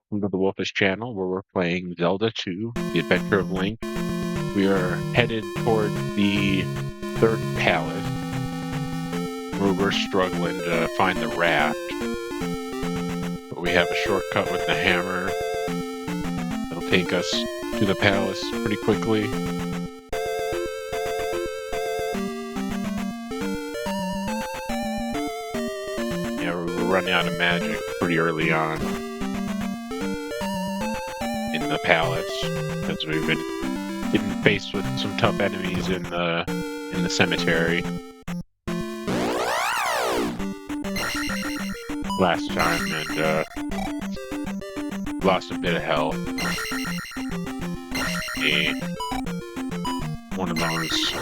welcome to the Wolfish channel where we're playing Zelda 2, The Adventure of Link. We are headed toward the third palace where we're struggling to find the raft. But we have a shortcut with the hammer that'll take us to the palace pretty quickly. Yeah, we're running out of magic pretty early on in the palace, as we've been getting faced with some tough enemies in the cemetery last time, and lost a bit of health. One of those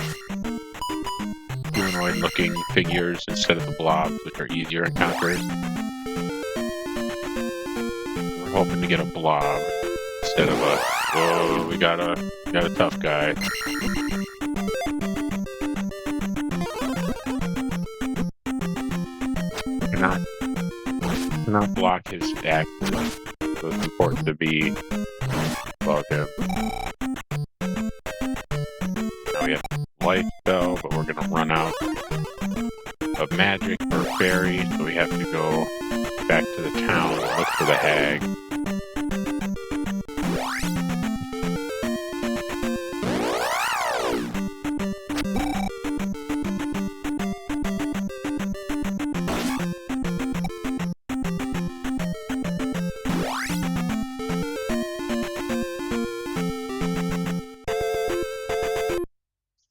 humanoid-looking figures instead of the blobs, which are easier encounters. We're hoping to get a blob instead of a, whoa, we got a tough guy. Cannot block his axes, so it's important to be above him. Now we have life spell, but we're gonna run out of magic for fairy, so we have to go back to the town and look for the hag.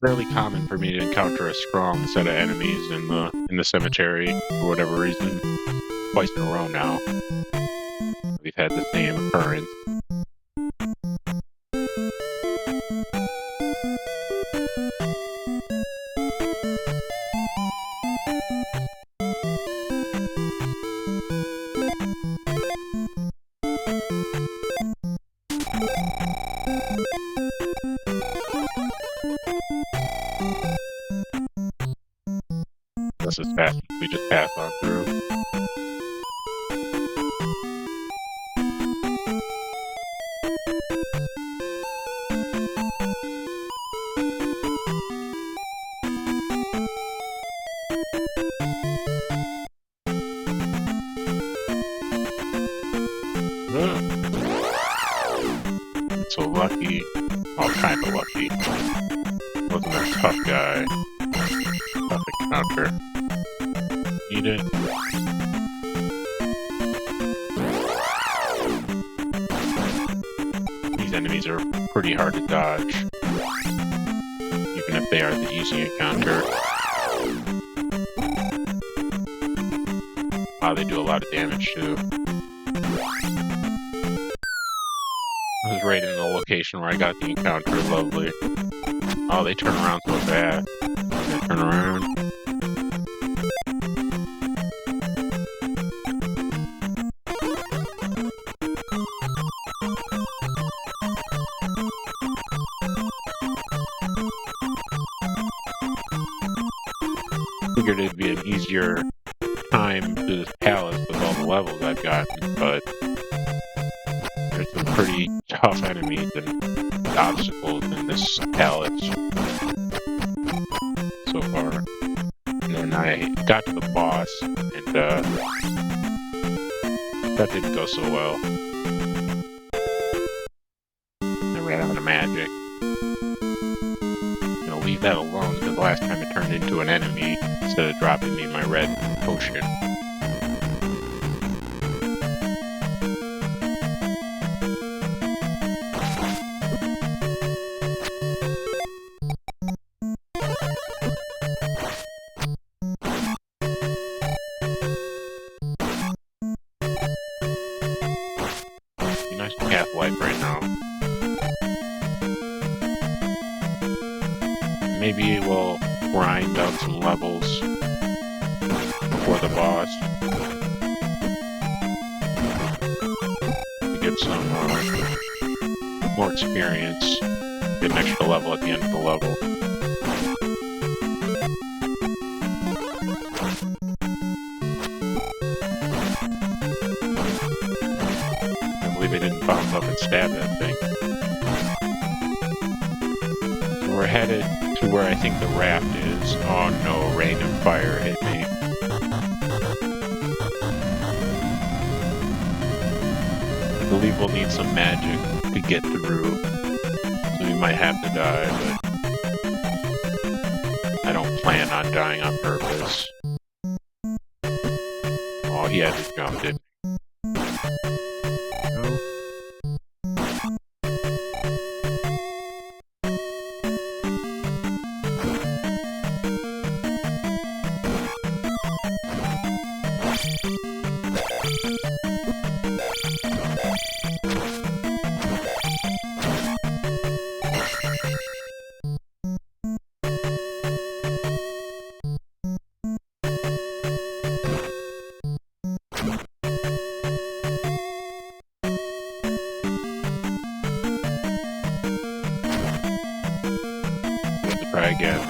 Fairly common for me to encounter a strong set of enemies in the cemetery for whatever reason. Twice in a row now, we've had the same occurrence. This is fast. We just pass on through. I'm so lucky. Oh, kind of lucky. Wasn't a tough guy. Tough encounter. Eat it. These enemies are pretty hard to dodge, even if they are the easy encounter. Wow, they do a lot of damage too. I was right in the location where I got the encounter. Lovely. Oh, they turn around so fast. They turn around. Figured it'd be an easier time to this palace with all the levels I've gotten, but there's some pretty tough enemies and obstacles in this palace so far. And then I got to the boss, and that didn't go so well. I ran out of magic. I'm gonna leave that alone, because last time it turned into an enemy instead of dropping me my red potion. Be nice to have life right now. Maybe we'll grind out some levels before the boss to get some more experience, get an extra level at the end of the level. they didn't bounce up and stab that thing. So we're headed to where I think the raft is. Oh no, rain and fire hit me. I believe we'll need some magic to get through. So we might have to die, but I don't plan on dying on purpose. Oh, he had to jump, didn't he? No. Try again.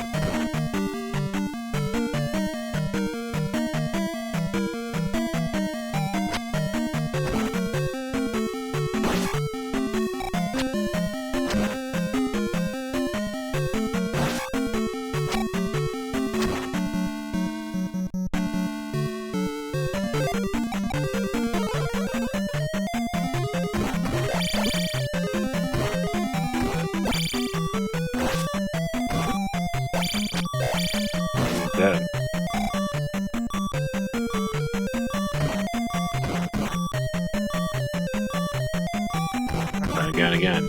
Dead. Try again.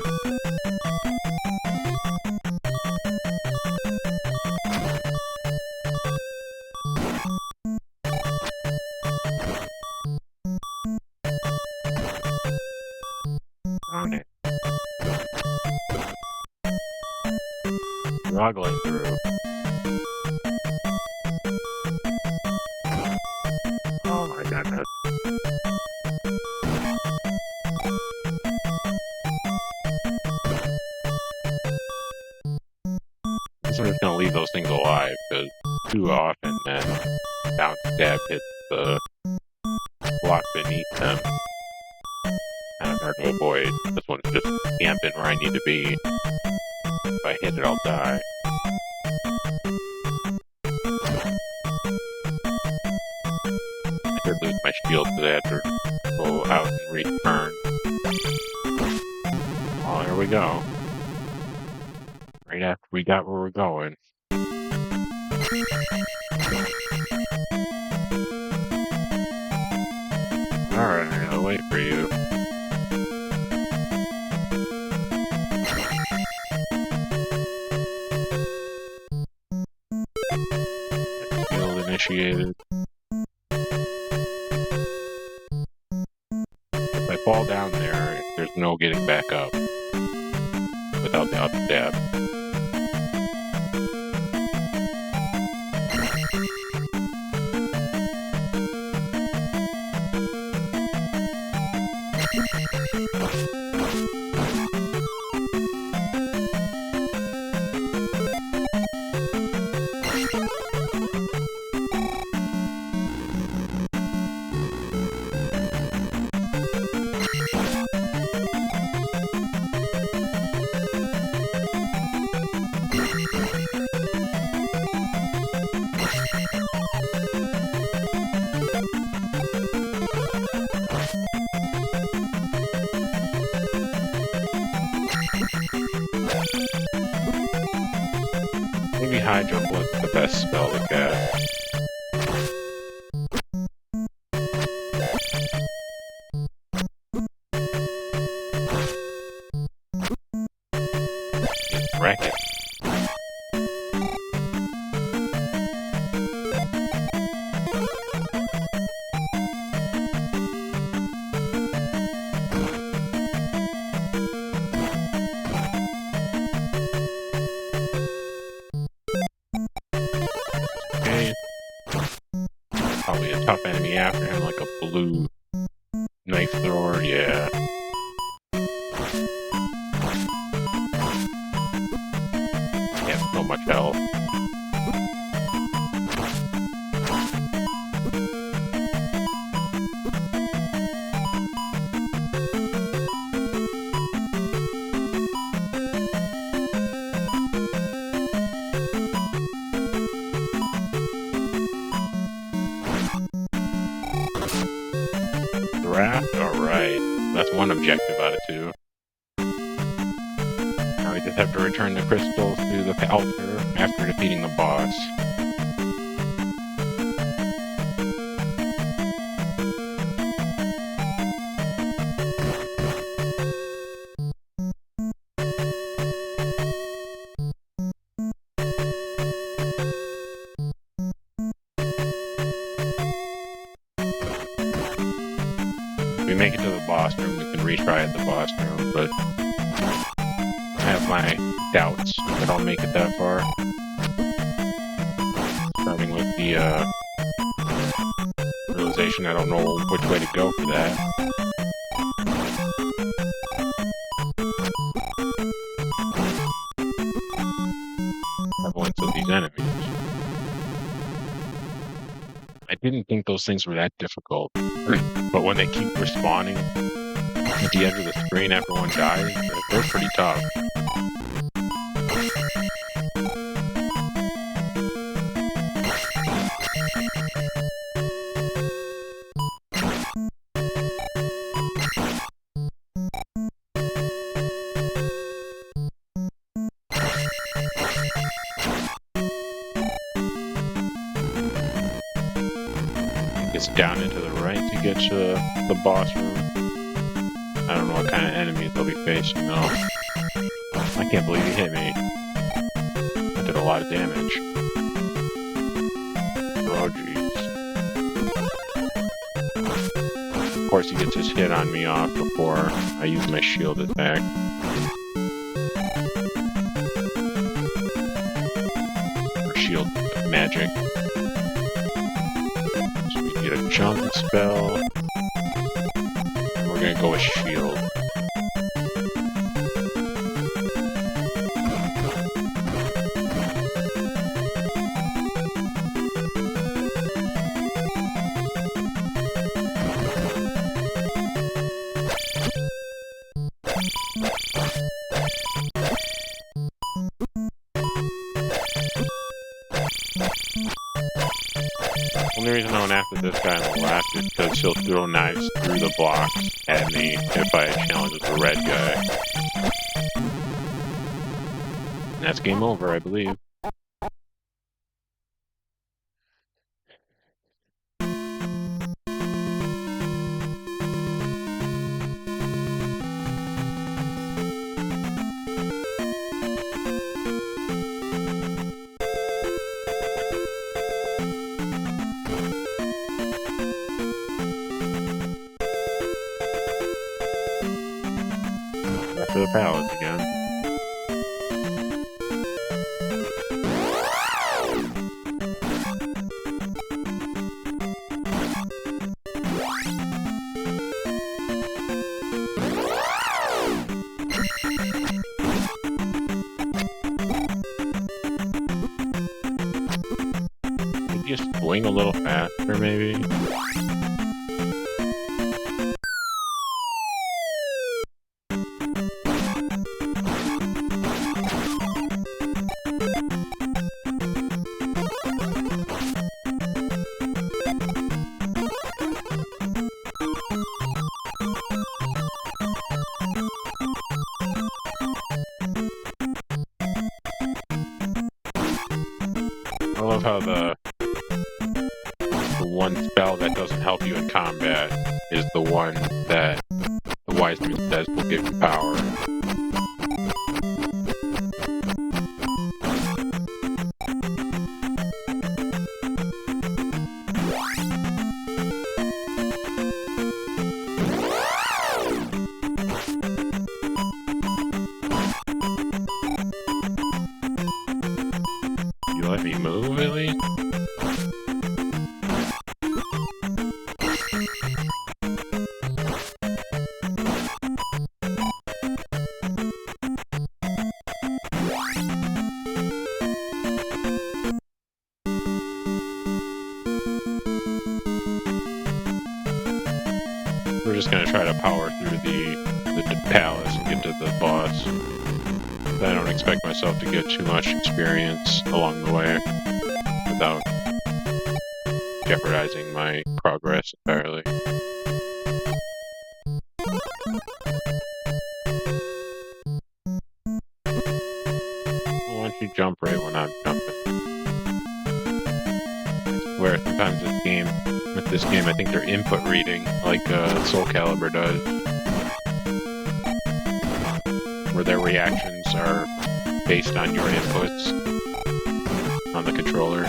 Darn it. Struggling through. Oh my goodness. I'm just gonna leave those things alive, because too often then down stab hits the block beneath them. Kind of hard to avoid. This one's just camping where I need to be. If I hit it, I'll die. I could lose my shield because I had to go out and return. Oh, here we go. Right after we got where we're going. Alright, I'll wait for you. Shield initiated. If I fall down there, there's no getting back up without the upstab. Maybe high jump was the best spell to cast. Wreck it. Probably a tough enemy after him, like a blue knife thrower, yeah. He has so much health. raft? Alright. That's one objective out of two. Now we just have to return the crystals to the altar after defeating the boss. If we make it to the boss room, we can retry at the boss room, but I have my doubts that I'll make it that far. Starting with the realization I don't know which way to go for that. Prevalence of these enemies. I didn't think those things were that difficult, but when they keep respawning at the edge of the screen after one dies, they're pretty tough. It's down into the right to get to the boss room. I don't know what kind of enemies they'll be facing though. I can't believe he hit me. I did a lot of damage. Oh jeez. Of course he gets his hit on me off before I use my shield attack. Or shield magic. Get a jump spell. And we're gonna go with shield. The only reason I went after this guy on the left is because he'll throw knives through the blocks at me if I challenge with the red guy. And that's game over, I believe. To the palace again. Could you just swing a little faster, maybe? I love how the one spell that doesn't help you in combat is the one that the wise man says will give you power. You let me move at least? We're just gonna try to power through the palace and get to the boss. I don't expect myself to get too much experience along the way without jeopardizing my progress entirely. this game, I think they're input reading, like Soul Calibur does, where their reactions are based on your inputs on the controller.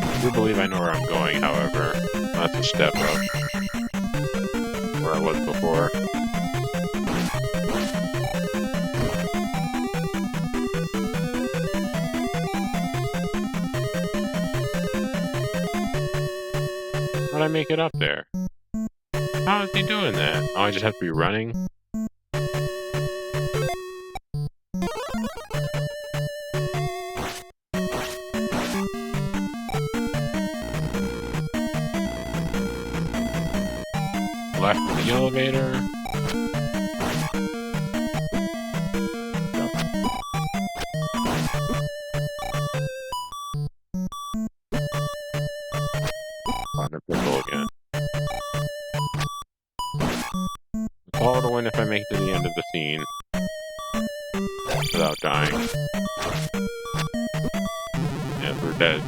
I do believe I know where I'm going, however. That's a step up where I was before. How'd I make it up there? How is he doing that? Oh, I just have to be running? Left of the elevator. No. Water pistol again. Follow the wind if I make it to the end of the scene without dying. Yeah, we're dead.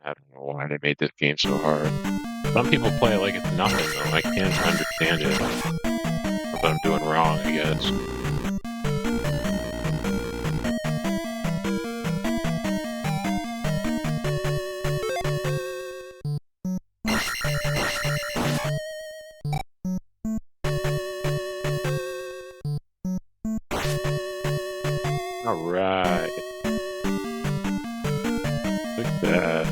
I don't know why they made this game so hard. Some people play it like it's nothing, though. I can't understand it. What I'm doing wrong, I guess. Alright. Look at that.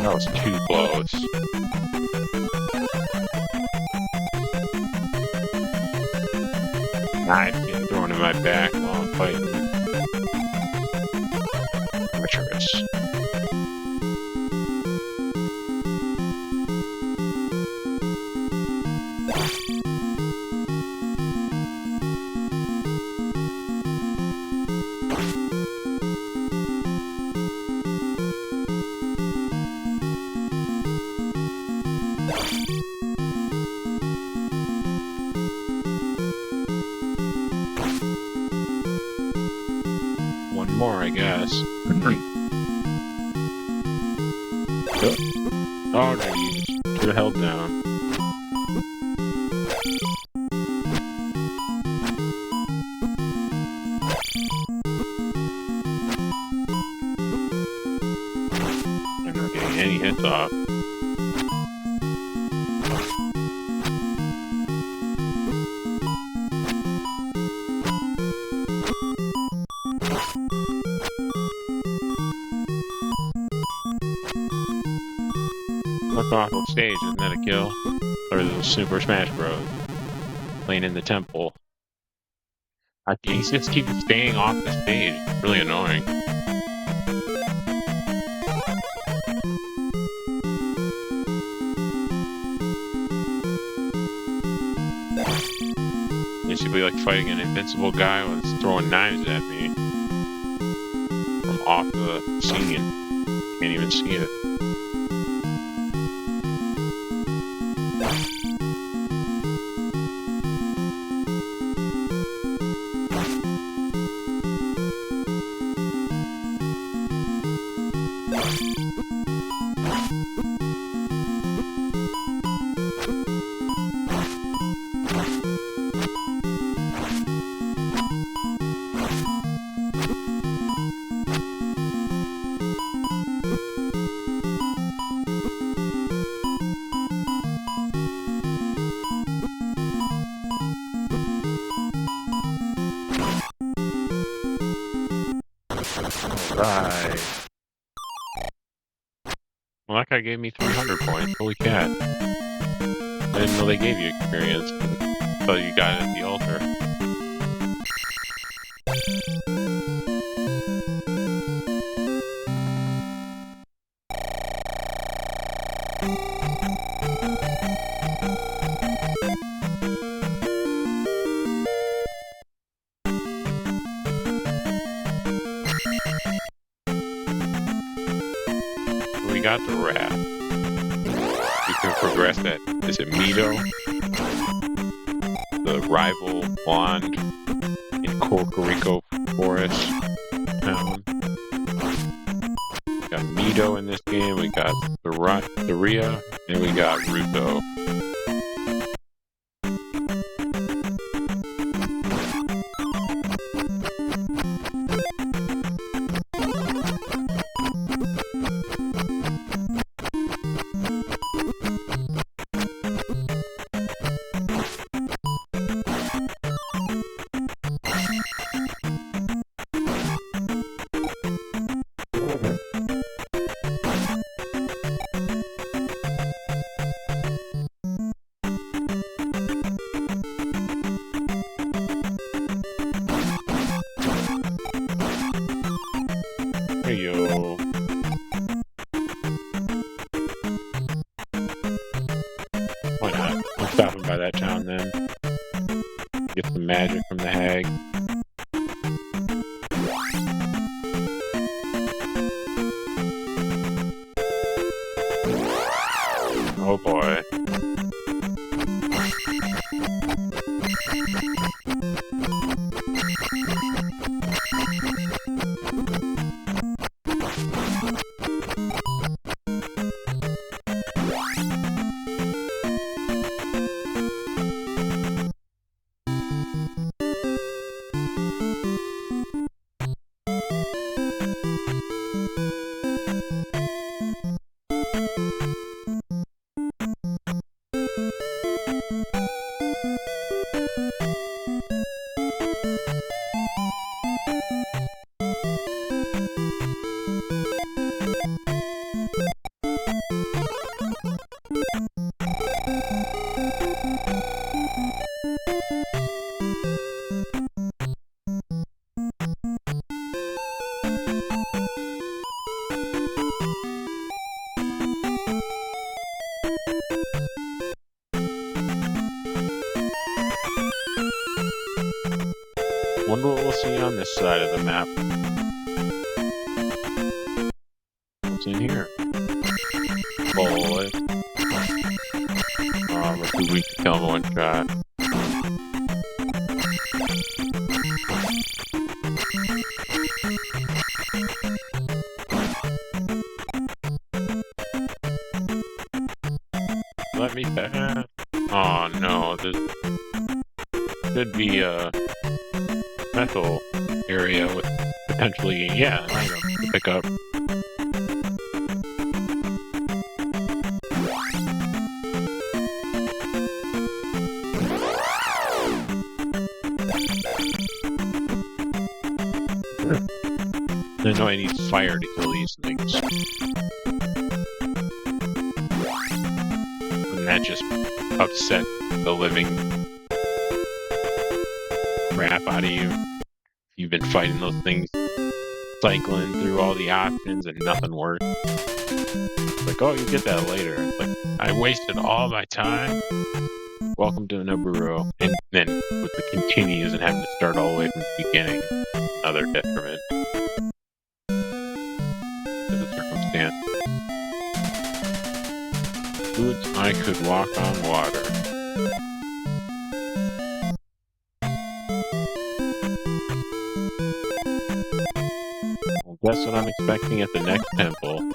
That was too close. Knives getting thrown in my back while I'm fighting. Treacherous. One more, I guess. Oh, geez. Should have held down. I'm not getting any hits off. Look off the stage, isn't that a kill? Or is it Super Smash Bros? Playing in the temple. He just keeps staying off the stage. It's really annoying. Basically like fighting an invincible guy who was throwing knives at me from off the scene. Can't even see it. Right. guy gave me 300 points. Holy cat. I didn't know they gave you experience until you got it at the altar. We got the raft. We can progress that. Is it Mito? The rival wand in Corcorico Forest town. We got Mito in this game. We got Ria, and we got Ruto. Yo. Why not? I'm stopping by that town then. Get some magic from the hag. Oh boy. Wonder what we'll see on this side of the map. What's in here? Bullet. Oh, we're too weak to kill him in one shot. Let me pass. Oh no, this should be a metal area with potentially, yeah, an item to pick up. I know I need fire to kill these things. And that just upset the living crap out of you. You've been fighting those things, cycling through all the options and nothing worked. It's like, oh, you get that later. It's like, I wasted all my time. Welcome to Naburo. And then with the continues and having to start all the way from the beginning, another detriment to the circumstance. Foods, I could walk on water. Well, guess what I'm expecting at the next temple.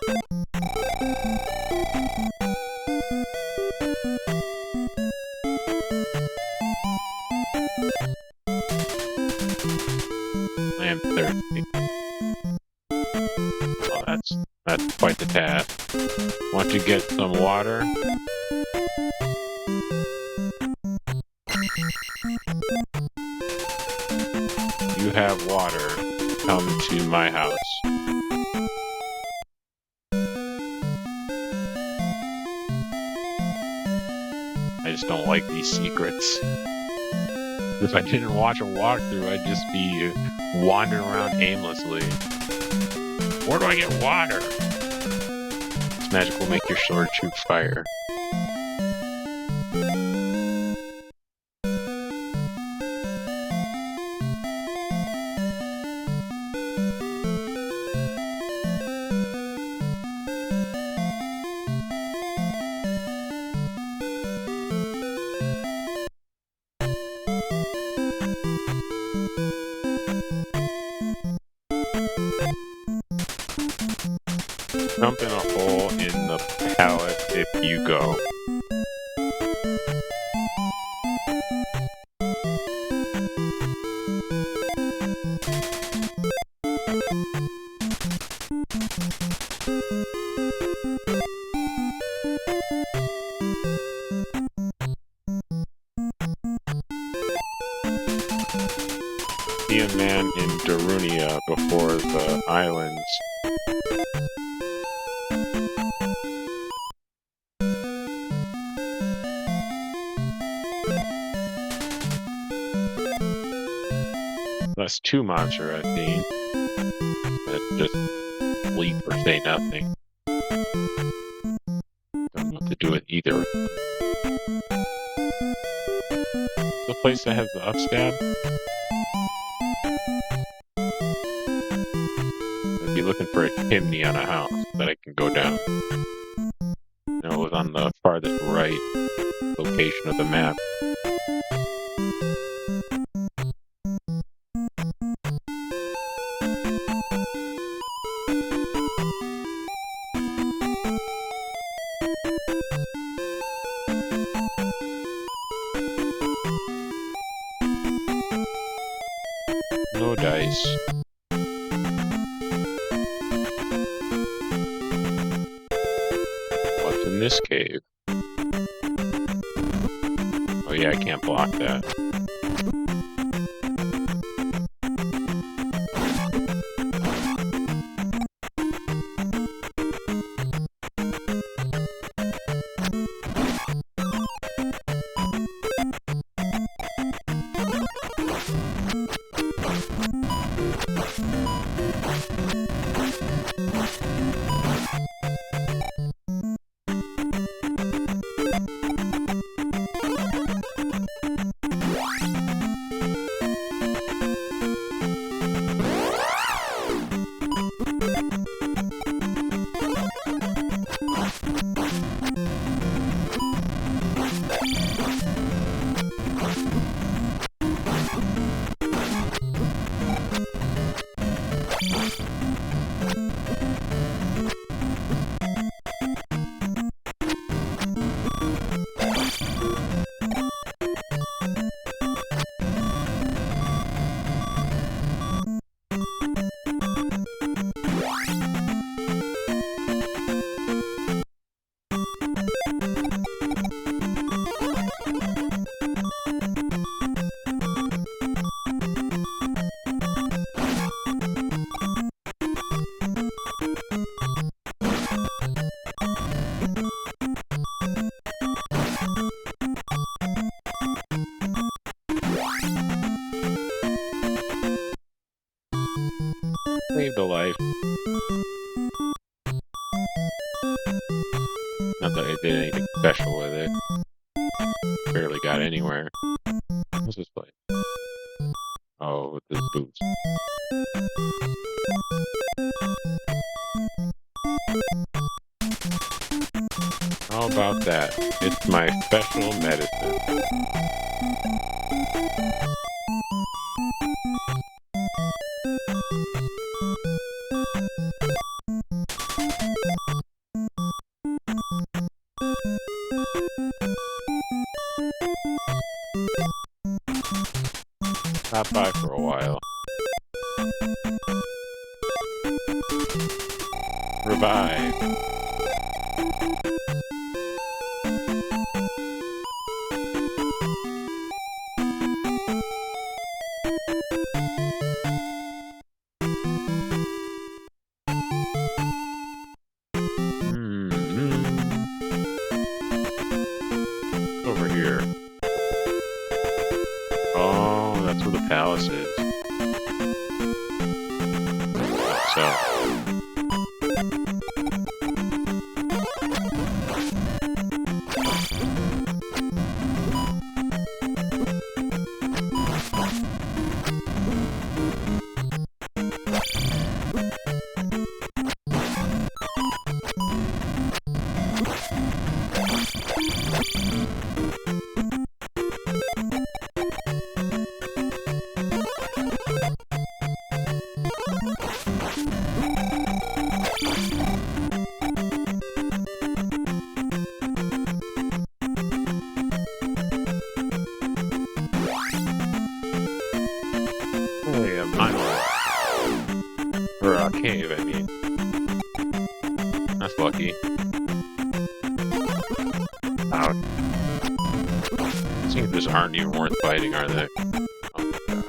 I am thirsty. Oh, that's quite the task. Want to get some water? You have water. Come to my house. I just don't like these secrets. If I didn't watch a walkthrough, I'd just be wandering around aimlessly. Where do I get water? This magic will make your sword shoot fire. Jump in a hole in the pallet if you go. See a man in Darunia before the islands. That's two monsters I've seen that just sleep or say nothing. Don't know what to do with either. The place that has the upstab. I'd be looking for a chimney on a house that I can go down. No, it was on the farthest right location of the map. No dice. What's in this cave? Oh yeah, I can't block that. Saved a life. Not that I did anything special with it. Barely got anywhere. What's this place? Oh, with his boots. How about that? It's my special medicine. Stop by for a while. Revive. Over over here? Oh, that's where the palace is. So. Or a cave, I mean. That's lucky. Ouch. These things just aren't even worth fighting, are they? Oh my god.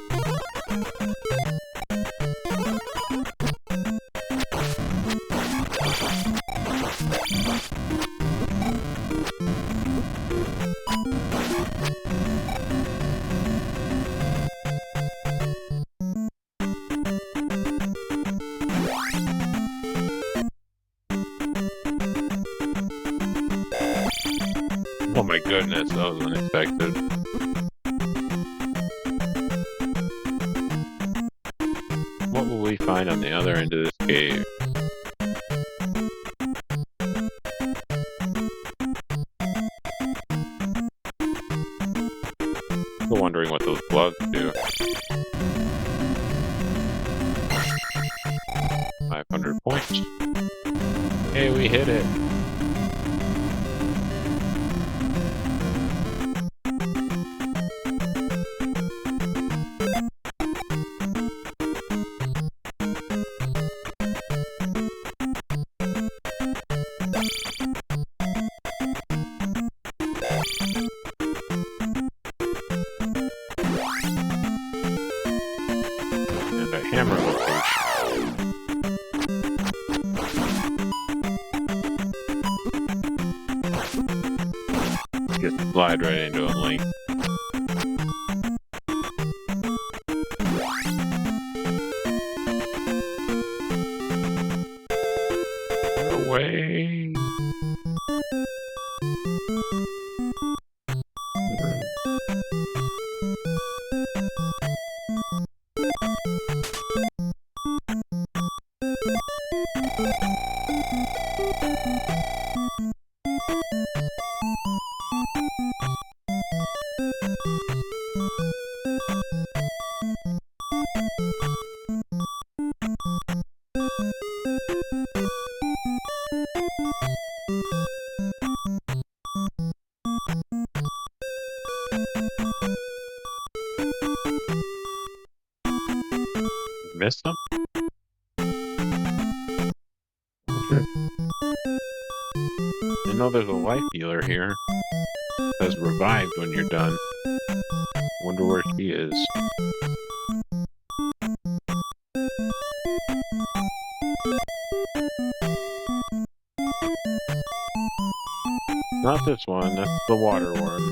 Oh my goodness, that was unexpected. What will we find on the other end of this cave? Still wondering what those gloves do. 500 points. Hey, we hit it. And a hammer location. Just slide right into a link. No way. Missed them? Okay. I know there's a life healer here. It says revived when you're done. Wonder where she is. Not this one, that's the water one.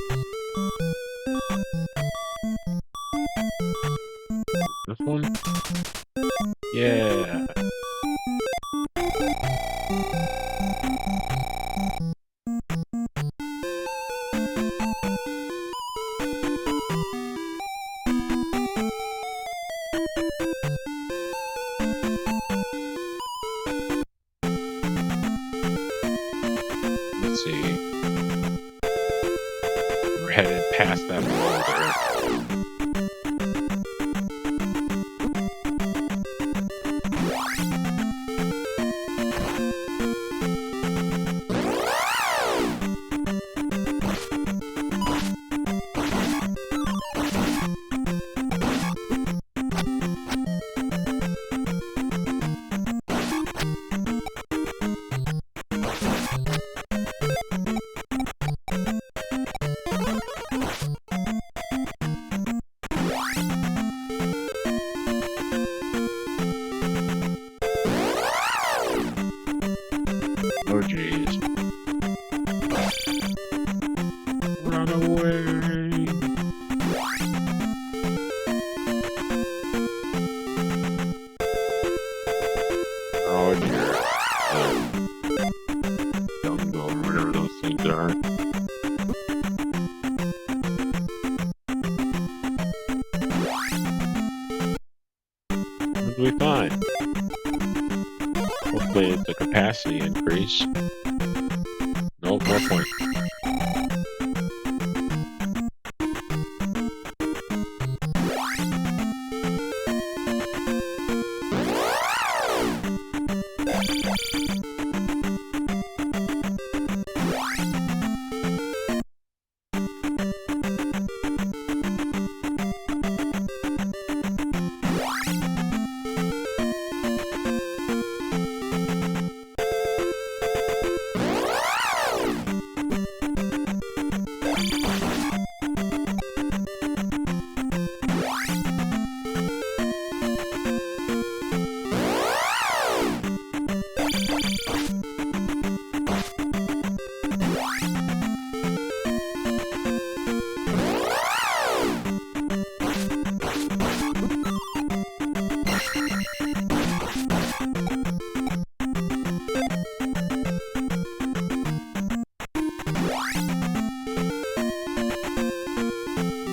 This one? Yeah. Let's see. We're headed past that boulder. away. Oh dear. Jungle, whatever those things are. What do we find? Hopefully it's a capacity increase. Nope, no point.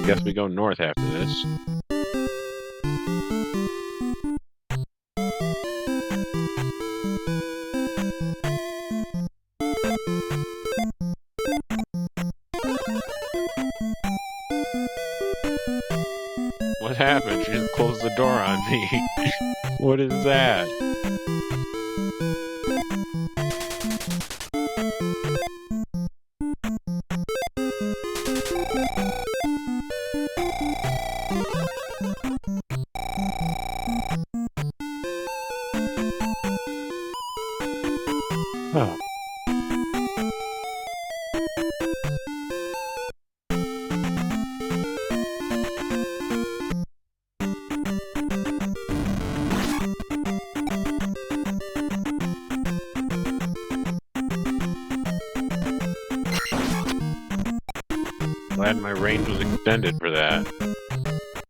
Guess we go north after this. What happened? She just closed the door on me. What is that? Oh. Glad my range was extended for that.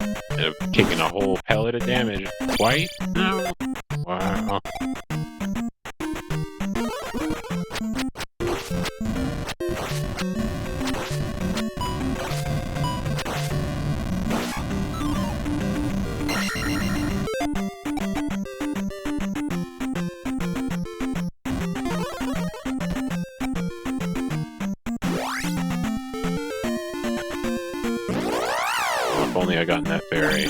Instead of taking a whole pellet of damage twice? No. Wow. If only I got in that ferry.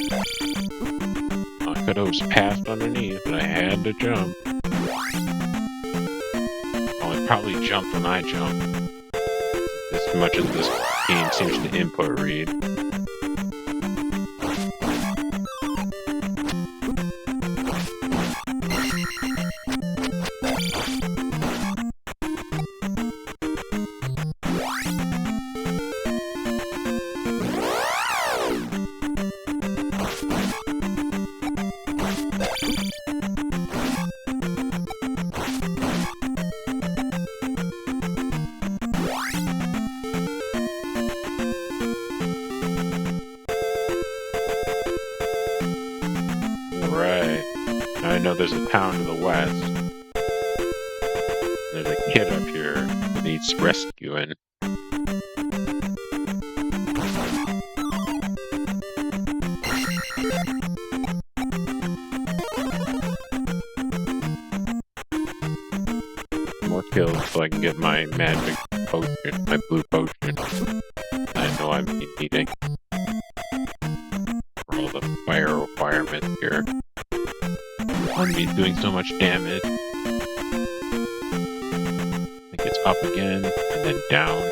I could have passed underneath, but I had to jump. Oh, it probably jumped when I jumped. As much as this game seems to input read. Right. I know there's a town to the west. There's a kid up here who needs rescuing. More kills so I can get my magic potion, my blue potion. I know I'm needing for all the fire requirements here. I'm doing so much damage. I think it's up again and then down.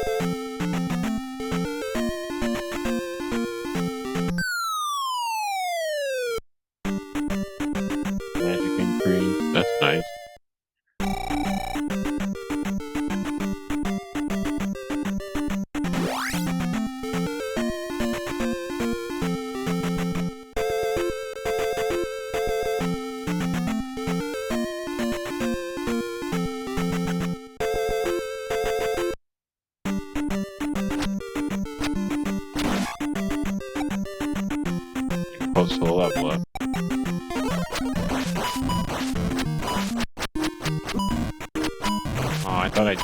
Magic increase, that's nice.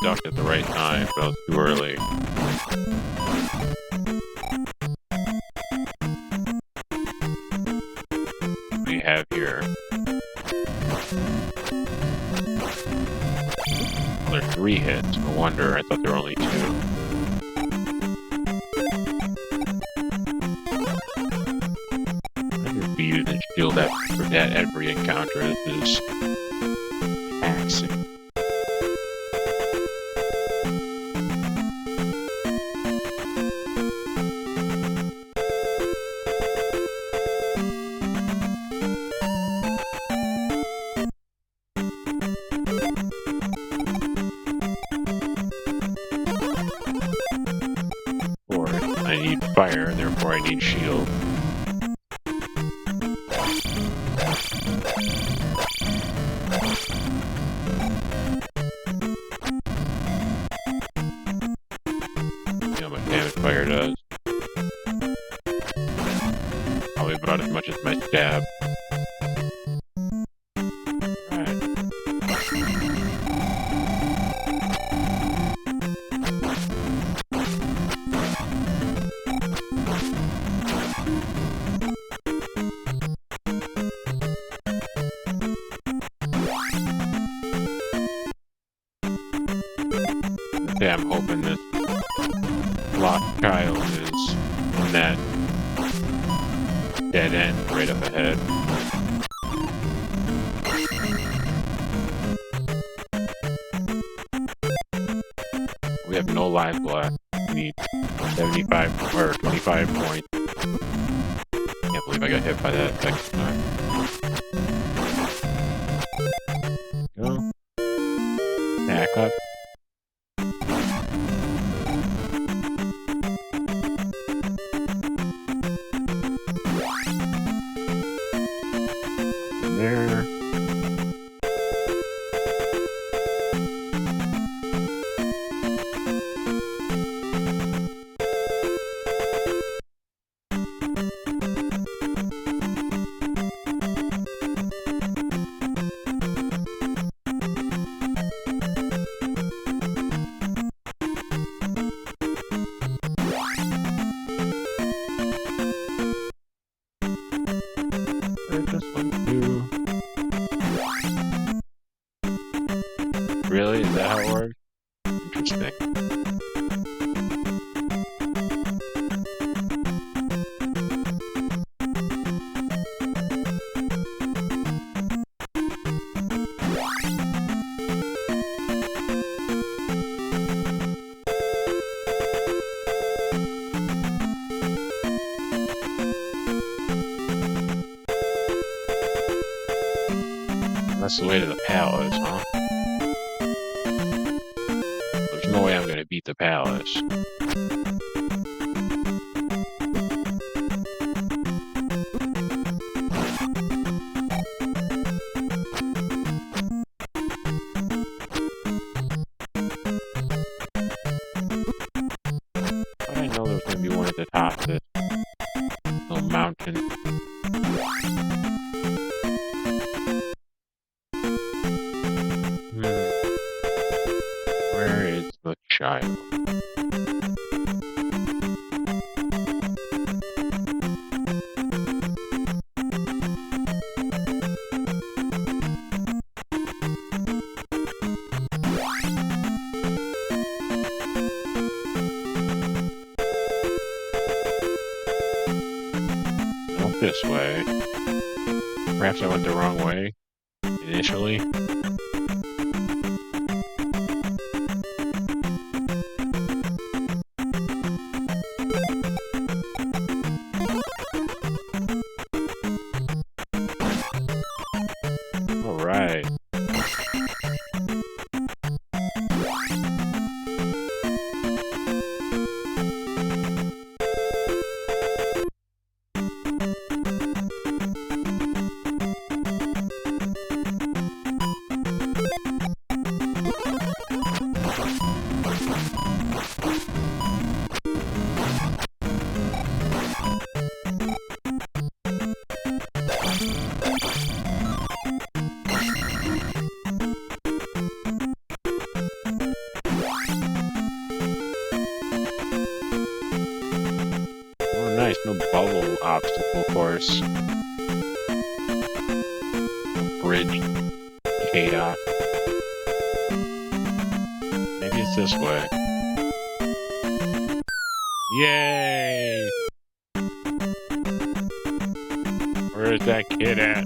ducked at the right time, but I was too early. What do we have here? Well, there's 3 hits. No wonder. I thought there were only 2. I could be using shield for that every encounter. This is taxing. I need fire, therefore I need shield. You know how much damage fire does. Probably about as much as my stab. Okay, I'm hoping this lost child is in that dead end right up ahead. We have no lives left. We need 75 or 25 points. Can't believe I got hit by that second time. Go. Back up. There. This one too. Really? Is that how it works? Interesting. That's the way to the palace, huh? There's no way I'm gonna beat the palace. But I know there's gonna be one at the top of this little mountain. Where is the child? Not this way. Perhaps I went the wrong way initially. Alright. nice no bubble obstacle course. Bridge chaos. Maybe it's this way. Yay! Where's that kid at?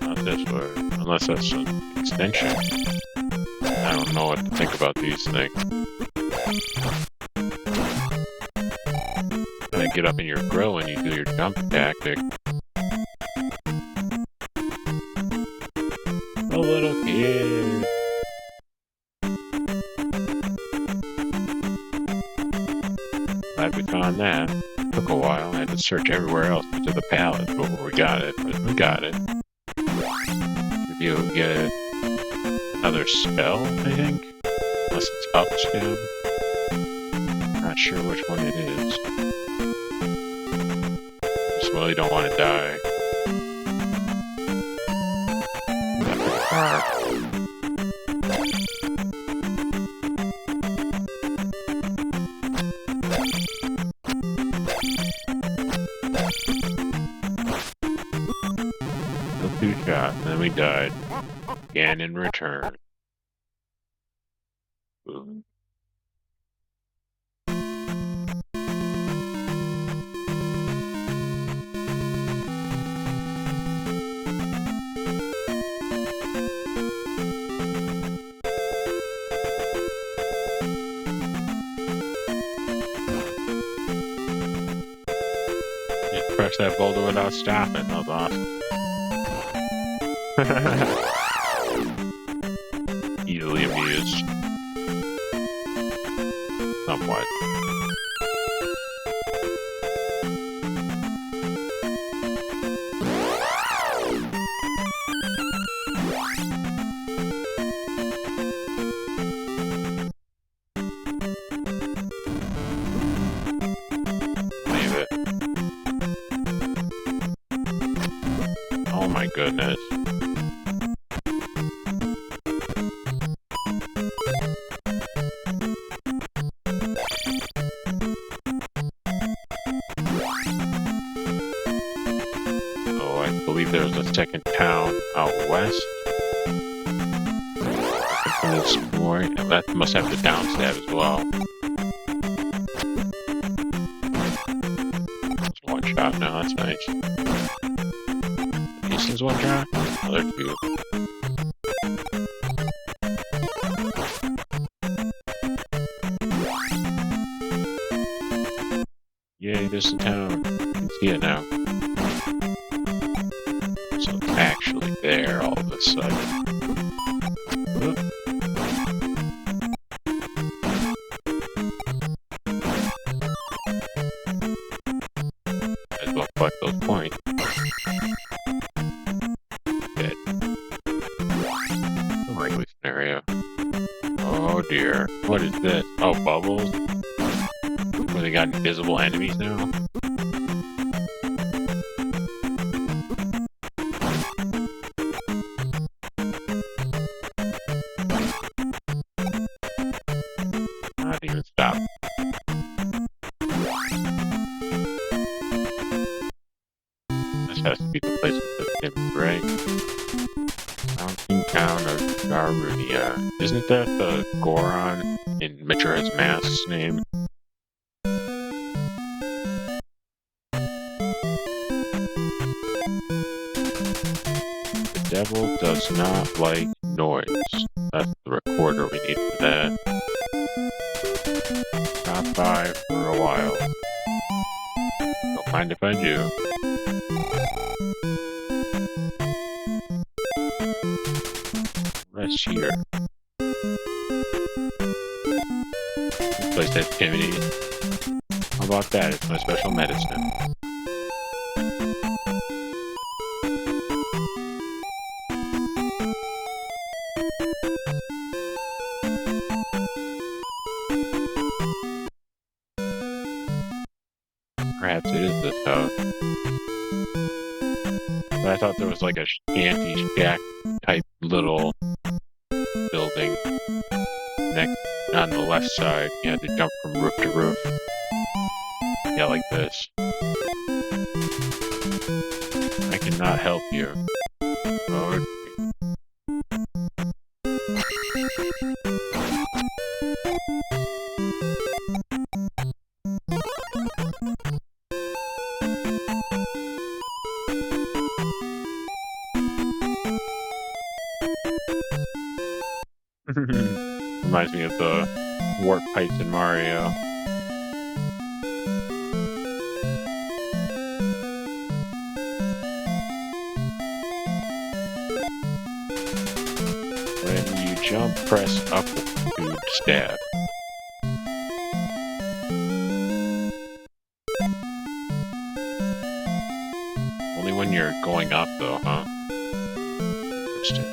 Not this way. Unless that's an extension. I don't know what to think about these things. Gonna get up in your grill when you do your jump tactic. A little kid. Glad we found that. Took a while. I had to search everywhere else to the palace before we got it, but we got it. If you get another spell, I think. Unless it's upstab. Not sure which one it is. Just really don't want to die. Two shots, and then we died. Again in return. Ooh. Just press that boulder without stopping. That was awesome. Easily amused. Somewhat. Leave it. Oh my goodness. There's a second town out west. Explore, and that must have the downstab as well. It's one shot now, that's nice. This is one shot? Other two. Yay, there's the town. You can see it now. So it's actually there all of a sudden. Oop. Might as well collect those points. Good. Likely scenario. Oh dear. What is this? Oh, bubbles? Where they got invisible enemies now? Not even stop. This has to be the place with the image, right? Mountain town of Garunia. Isn't that the Goron in Majora's Mask's name? The devil does not like noise. That's the recorder we need for that. Stop by for a while. Don't mind if I do. Rest here. Place activity. How about that? It's my special medicine. Perhaps it is this house. But I thought there was like a shanty shack type little building next on the left side. You had to jump from roof to roof. Yeah, like this. I cannot help you. Oh, reminds me of the warp pipes in Mario. When you jump, press up to stab. Only when you're going up, though, huh? Interesting.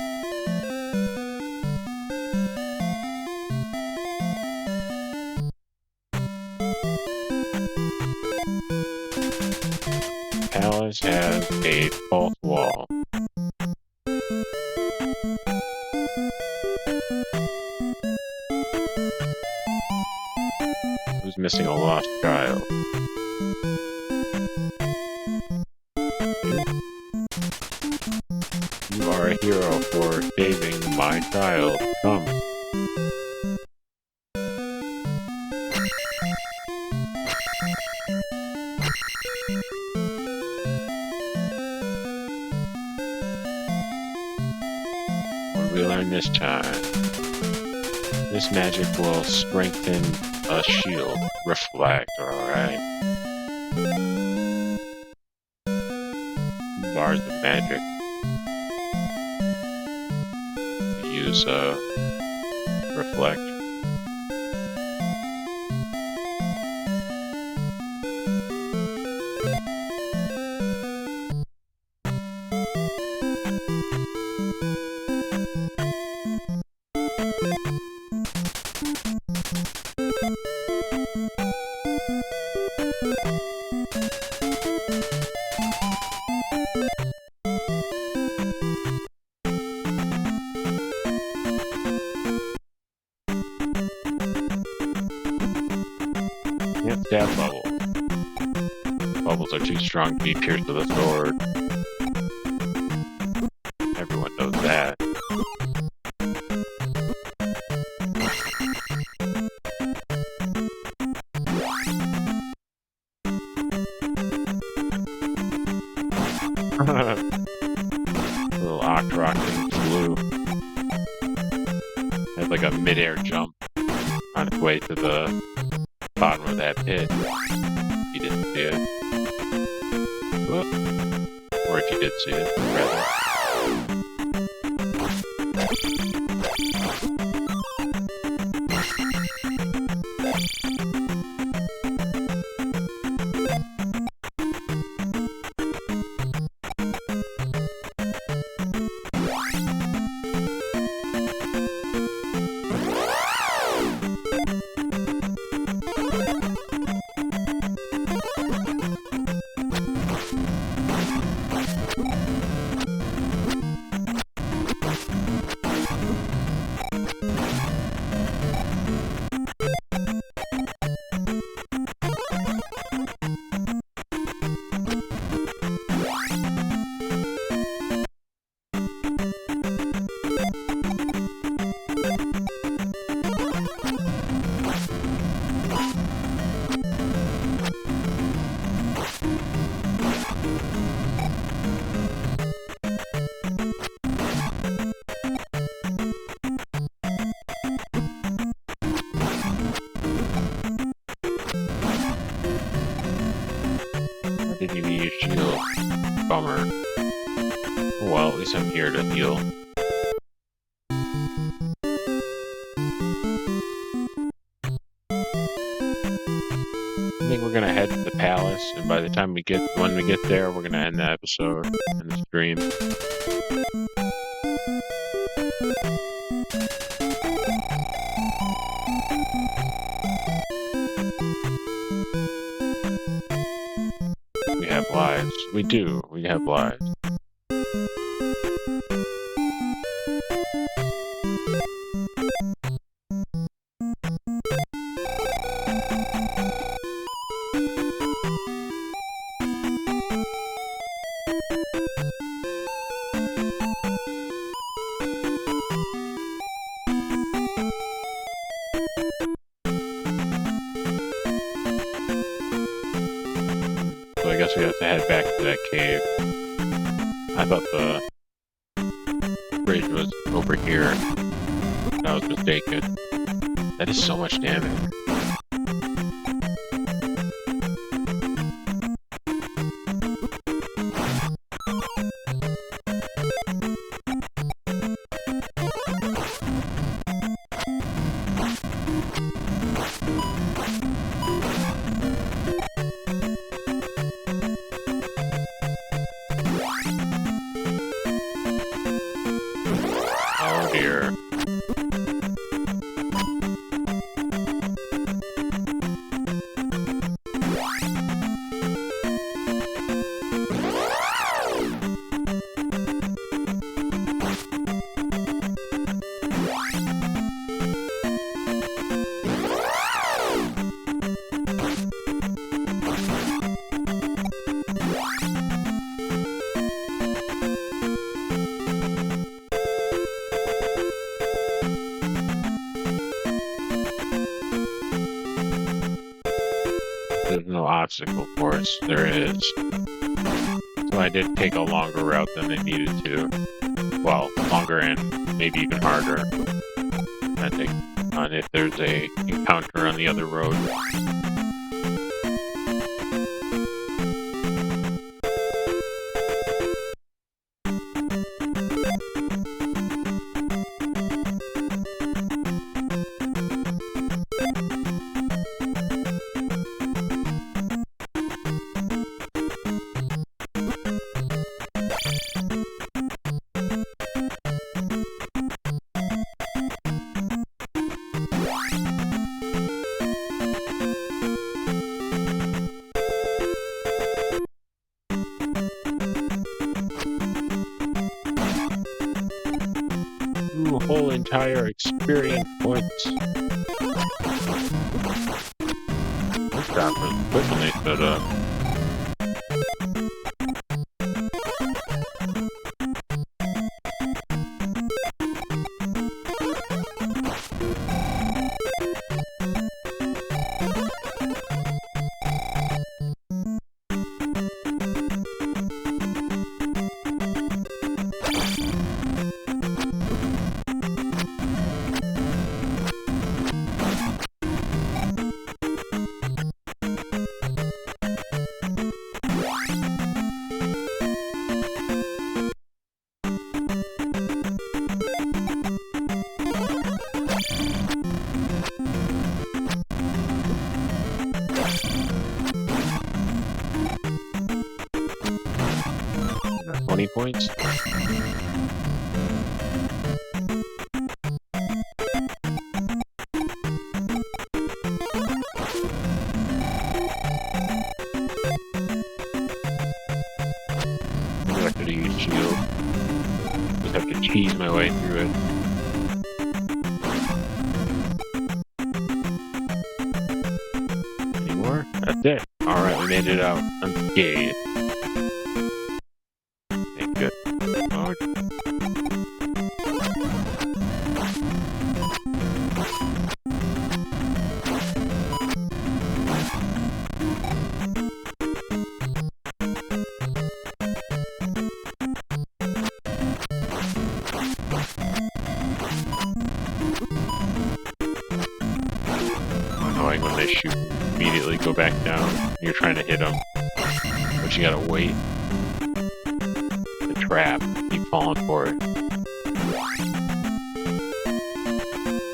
Palace has a false wall. Who's missing a lost child? You are a hero for saving my child. Come. What did we learn this time? This magic will strengthen a shield. Reflect, alright. Bars of magic. Use reflect. Can't stab bubbles. Bubbles are too strong to be pierced with a sword. Everyone knows that. Little Octorok thing flew. Had like a mid-air jump on its way to the bottom of that pit. You didn't see it. Whoop. Or if you did see it, rather. Didn't even use shield. Bummer. Well, at least I'm here to heal. I think we're gonna head to the palace, and by the time when we get there, we're gonna end the episode and the stream. We have lives. We do. We have lives. I guess we have to head back to that cave. I thought the bridge was over here. I was mistaken. That is so much damage. Oh dear. There's no obstacle course. There is. So I did take a longer route than I needed to. Well, longer and maybe even harder. Depending on if there's a encounter on the other road. Ooh, whole entire experience points. This crap was quick when they stood up. Got 20 points. I could have used shield. Just have to cheese my way through it. Any more? That's it. Alright, we made it out unscathed. Okay, good. Oh, annoying when they shoot immediately go back down. You're trying to hit them, but you gotta wait. The trap. Keep falling for it.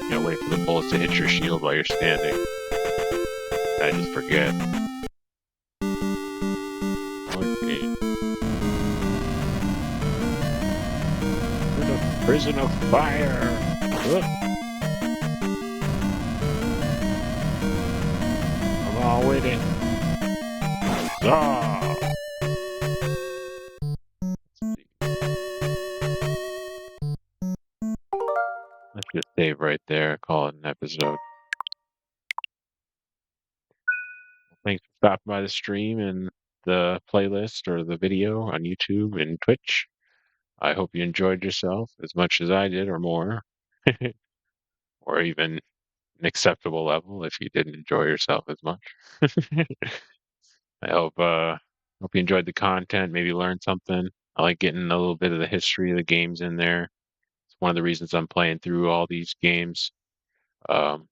You gotta wait for the bullets to hit your shield while you're standing. I just forget. Okay. In a prison of fire. Ugh. Come on with it. Huzzah! Let's just save right there. Call it an episode. Thanks for stopping by the stream and the playlist or the video on YouTube and Twitch. I hope you enjoyed yourself as much as I did or more. Or even an acceptable level if you didn't enjoy yourself as much. I hope Hope you enjoyed the content, maybe learned something. I like getting a little bit of the history of the games in there. It's one of the reasons I'm playing through all these games. Um,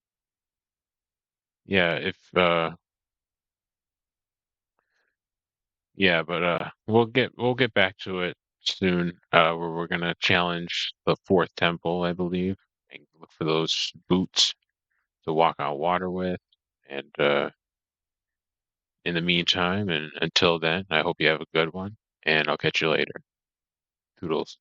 yeah, if yeah, but we'll get back to it soon. Where we're gonna challenge the fourth temple, I believe, and look for those boots to walk on water with. And in the meantime, and until then, I hope you have a good one, and I'll catch you later. Toodles.